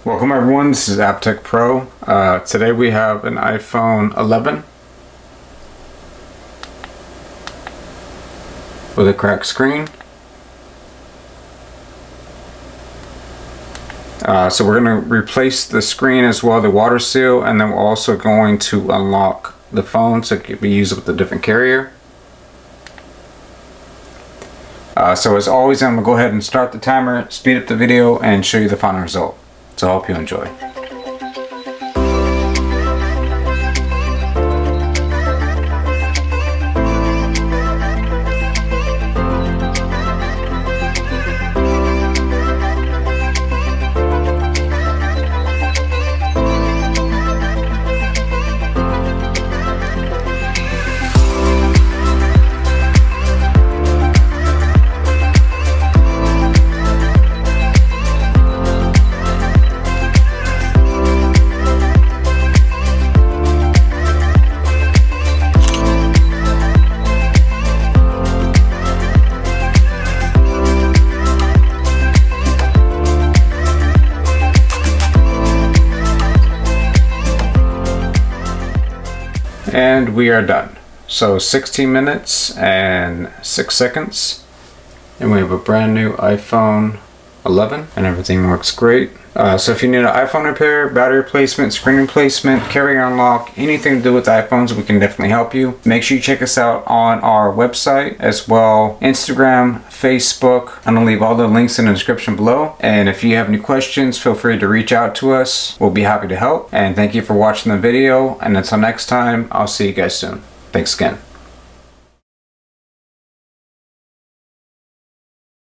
Welcome everyone, this is AppTech Pro. Today we have an iPhone 11 with a cracked screen. So we're going to replace the screen as well, the water seal, and then we're also going to unlock the phone so it can be used with a different carrier. So as always, I'm going to go ahead and start the timer, speed up the video, and show you the final result. So I hope you enjoy. And we are done. So 16 minutes and 6 seconds, and we have a brand new iPhone 11 and everything works great. So if you need an iPhone repair, battery replacement, screen replacement, carrier unlock, anything to do with iPhones, we can definitely help you. Make sure you check us out on our website as well, Instagram, Facebook. I'm gonna leave all the links in the description below. And if you have any questions, feel free to reach out to us. We'll be happy to help. And thank you for watching the video. And until next time, I'll see you guys soon. Thanks again.